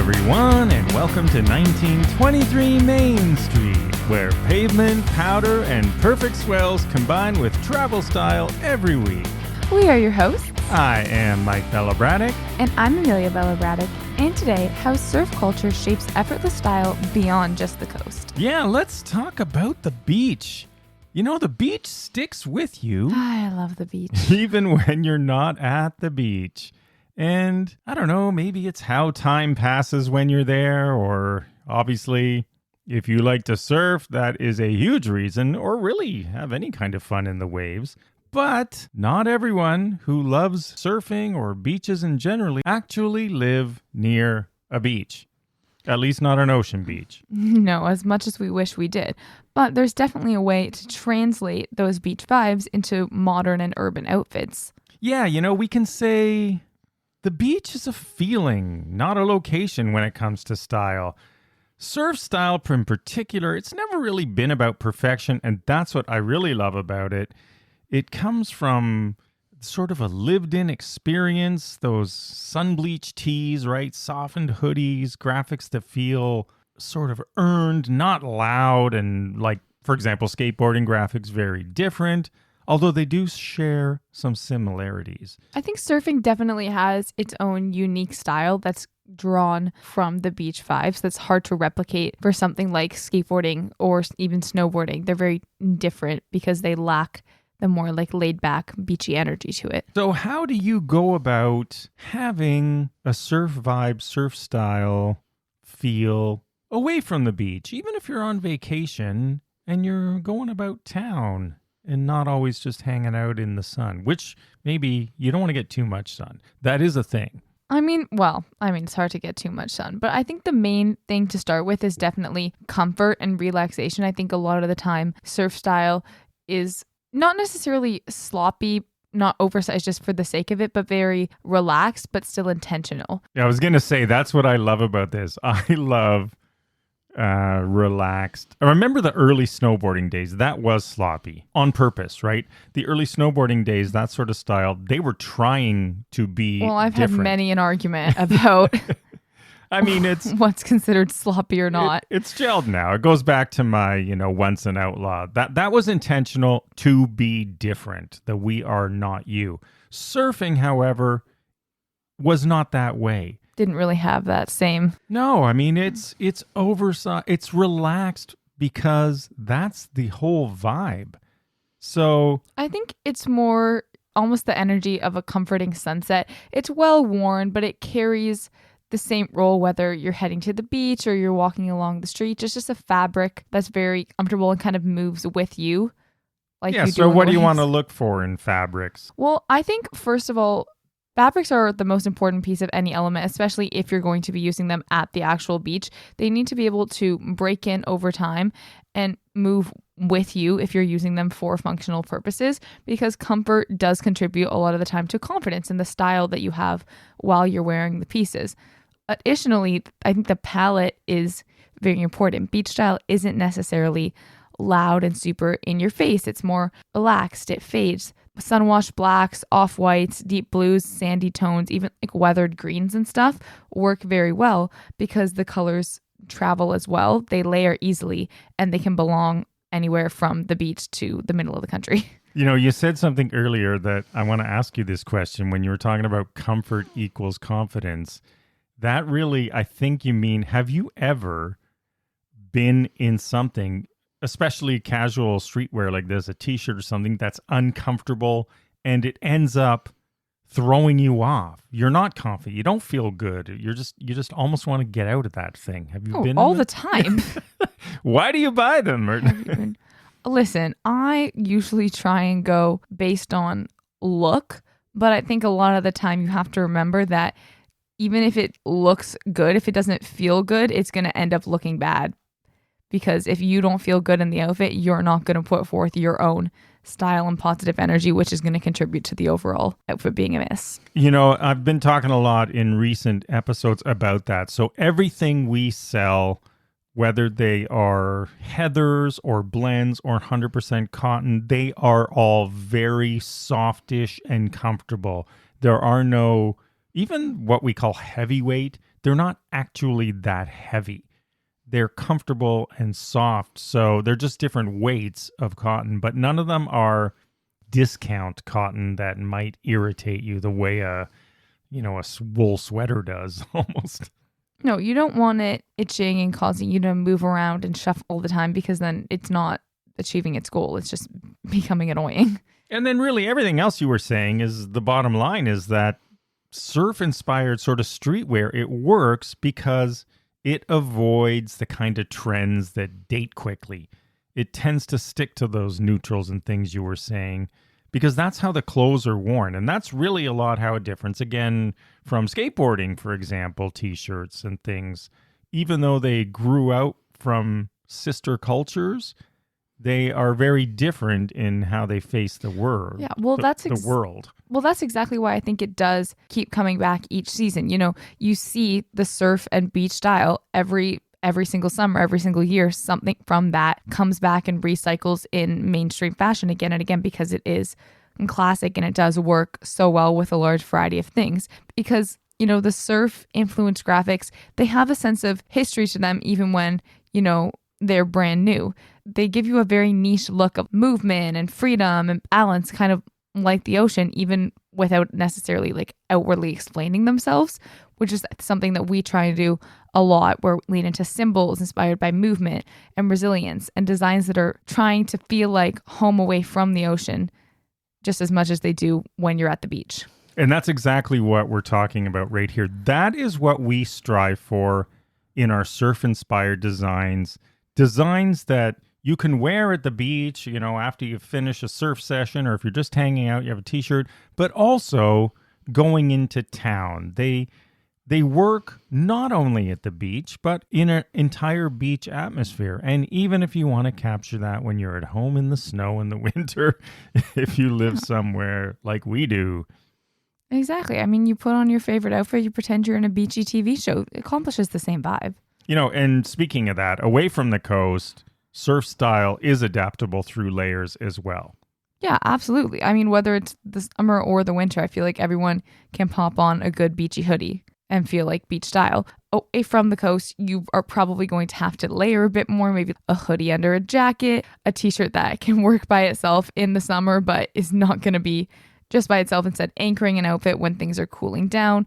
everyone, and welcome to 1923 Main Street, where pavement, powder, and perfect swells combine with travel style every week. We are your hosts. I am Mike Belobradic. And I'm Amelia Belobradic. And today, how surf culture shapes effortless style beyond just the coast. Yeah, let's talk about the beach. You know, the beach sticks with you. I love the beach. Even when you're not at the beach. And I don't know, maybe it's how time passes when you're there, or obviously, if you like to surf, that is a huge reason, or really have any kind of fun in the waves. But not everyone who loves surfing or beaches in general actually live near a beach. At least not an ocean beach. No, as much as we wish we did. But there's definitely a way to translate those beach vibes into modern and urban outfits. Yeah, you know, we can say the beach is a feeling, not a location when it comes to style. Surf style in particular, it's never really been about perfection, and that's what I really love about it. It comes from sort of a lived-in experience, those sun-bleached tees, right? Softened hoodies, graphics that feel sort of earned, not loud, and like, for example, skateboarding graphics, very different. Although they do share some similarities. I think surfing definitely has its own unique style that's drawn from the beach vibes that's hard to replicate for something like skateboarding or even snowboarding. They're very different because they lack the more like laid back beachy energy to it. So how do you go about having a surf vibe, surf style feel away from the beach, even if you're on vacation and you're going about town? And not always just hanging out in the sun, which maybe you don't want to get too much sun. That is a thing. I mean, it's hard to get too much sun, but I think the main thing to start with is definitely comfort and relaxation. I think a lot of the time surf style is not necessarily sloppy, not oversized just for the sake of it, but very relaxed, but still intentional. Yeah, I was going to say, that's what I love about this. I love relaxed. I remember the early snowboarding days. That was sloppy on purpose, right? The early snowboarding days, that sort of style, they were trying to be Well, I've different. had many an argument about I mean, it's what's considered sloppy or not. It's gelled now. It goes back to my, once an outlaw. That was intentional to be different, that we are not you. Surfing, however, was not that way. Didn't really have that same. No, I mean, it's oversized. It's relaxed because that's the whole vibe. So I think it's more almost the energy of a comforting sunset. It's well worn, but it carries the same role whether you're heading to the beach or you're walking along the street. It's just a fabric that's very comfortable and kind of moves with you. So what do you want to look for in fabrics? Well, I think first of all, fabrics are the most important piece of any element, especially if you're going to be using them at the actual beach. They need to be able to break in over time and move with you if you're using them for functional purposes, because comfort does contribute a lot of the time to confidence in the style that you have while you're wearing the pieces. Additionally, I think the palette is very important. Beach style isn't necessarily loud and super in your face. It's more relaxed. It fades. Sun-washed blacks, off-whites, deep blues, sandy tones, even like weathered greens and stuff work very well because the colors travel as well. They layer easily and they can belong anywhere from the beach to the middle of the country. You said something earlier that I want to ask you this question when you were talking about comfort equals confidence. That really, I think you mean, have you ever been in something, especially casual streetwear like this, a t-shirt or something that's uncomfortable and it ends up throwing you off? You're not confident. You don't feel good. You just almost want to get out of that thing. Have you been all the time? Why do you buy them? Listen, I usually try and go based on look, but I think a lot of the time you have to remember that even if it looks good, if it doesn't feel good, it's going to end up looking bad. Because if you don't feel good in the outfit, you're not going to put forth your own style and positive energy, which is going to contribute to the overall outfit being a miss. I've been talking a lot in recent episodes about that. So everything we sell, whether they are heathers or blends or 100% cotton, they are all very softish and comfortable. There are no, even what we call heavyweight, they're not actually that heavy. They're comfortable and soft, so they're just different weights of cotton, but none of them are discount cotton that might irritate you the way a wool sweater does almost. No, you don't want it itching and causing you to move around and shuffle all the time, because then it's not achieving its goal. It's just becoming annoying. And then really everything else you were saying is the bottom line is that surf-inspired sort of streetwear, it works because it avoids the kind of trends that date quickly. It tends to stick to those neutrals and things you were saying, because that's how the clothes are worn. And that's really a lot how it differs, again, from skateboarding, for example, t-shirts and things. Even though they grew out from sister cultures, they are very different in how they face the world. Yeah, well, the world. Well, that's exactly why I think it does keep coming back each season. You see the surf and beach style every single summer, every single year. Something from that comes back and recycles in mainstream fashion again and again, because it is classic and it does work so well with a large variety of things. Because, the surf influenced graphics, they have a sense of history to them, even when, they're brand new. They give you a very niche look of movement and freedom and balance, kind of like the ocean, even without necessarily like outwardly explaining themselves, which is something that we try to do a lot, where we lean into symbols inspired by movement and resilience and designs that are trying to feel like home away from the ocean just as much as they do when you're at the beach. And that's exactly what we're talking about right here. That is what we strive for in our surf-inspired designs that you can wear at the beach, after you finish a surf session, or if you're just hanging out, you have a t-shirt, but also going into town. They work not only at the beach, but in an entire beach atmosphere. And even if you want to capture that when you're at home in the snow in the winter, if you live somewhere like we do. Exactly. I mean, you put on your favorite outfit, you pretend you're in a beachy TV show. It accomplishes the same vibe. And speaking of that, away from the coast, surf style is adaptable through layers as well. Yeah, absolutely. I mean, whether it's the summer or the winter, I feel like everyone can pop on a good beachy hoodie and feel like beach style. Away from the coast, you are probably going to have to layer a bit more, maybe a hoodie under a jacket, a t-shirt that can work by itself in the summer, but is not going to be just by itself, instead anchoring an outfit when things are cooling down.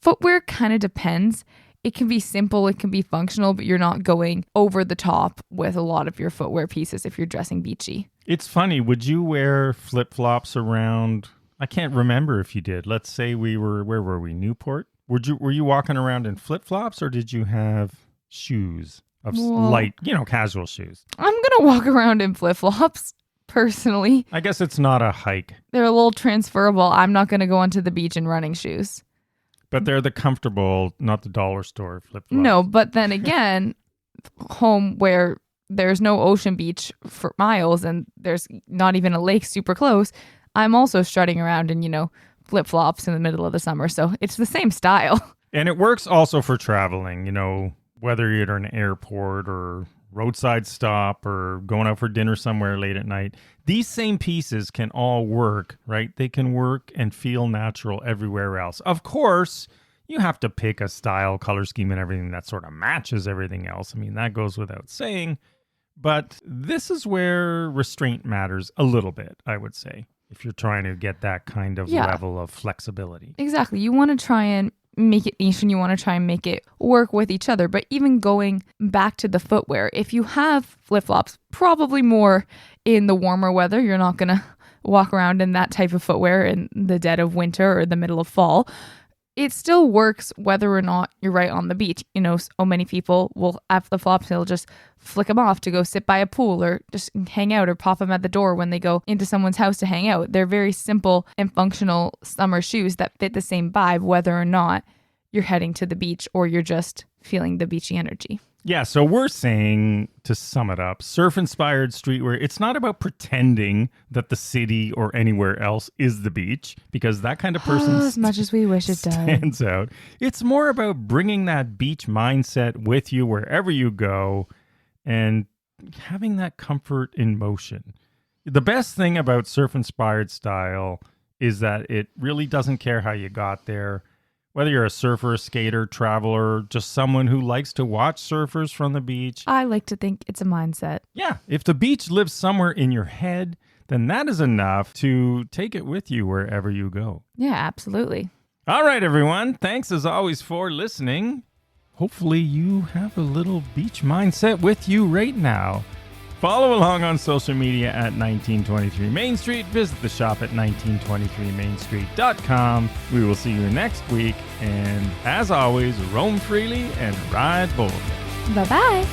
Footwear kind of depends. It can be simple, it can be functional, but you're not going over the top with a lot of your footwear pieces if you're dressing beachy. It's funny, would you wear flip-flops around? I can't remember if you did. Let's say where were we? Newport? Were you walking around in flip-flops, or did you have shoes of light, casual shoes? I'm going to walk around in flip-flops, personally. I guess it's not a hike. They're a little transferable. I'm not going to go onto the beach in running shoes. But they're the comfortable, not the dollar store flip-flops. No, but then again, home where there's no ocean beach for miles and there's not even a lake super close, I'm also strutting around in, flip-flops in the middle of the summer. So it's the same style. And it works also for traveling, whether you're at an airport or roadside stop or going out for dinner somewhere late at night. These same pieces can all work, right? They can work and feel natural everywhere else. Of course, you have to pick a style, color scheme, and everything that sort of matches everything else. I mean, that goes without saying. But this is where restraint matters a little bit, I would say, if you're trying to get that kind of level of flexibility. Exactly. You want to try and make it niche and you want to try and make it work with each other. But even going back to the footwear, if you have flip-flops, probably more in the warmer weather, you're not going to walk around in that type of footwear in the dead of winter or the middle of fall. It still works whether or not you're right on the beach. So many people will have flip-flops, they'll just flick them off to go sit by a pool or just hang out or pop them at the door when they go into someone's house to hang out. They're very simple and functional summer shoes that fit the same vibe, whether or not you're heading to the beach or you're just feeling the beachy energy. Yeah, so we're saying, to sum it up, surf-inspired streetwear, it's not about pretending that the city or anywhere else is the beach, because that kind of person as much as we wish it stands out. It's more about bringing that beach mindset with you wherever you go and having that comfort in motion. The best thing about surf-inspired style is that it really doesn't care how you got there. Whether you're a surfer, skater, traveler, just someone who likes to watch surfers from the beach. I like to think it's a mindset. Yeah, if the beach lives somewhere in your head, then that is enough to take it with you wherever you go. Yeah, absolutely. All right, everyone. Thanks as always for listening. Hopefully you have a little beach mindset with you right now. Follow along on social media at 1923 Main Street. Visit the shop at 1923mainstreet.com. We will see you next week. And as always, roam freely and ride boldly. Bye-bye.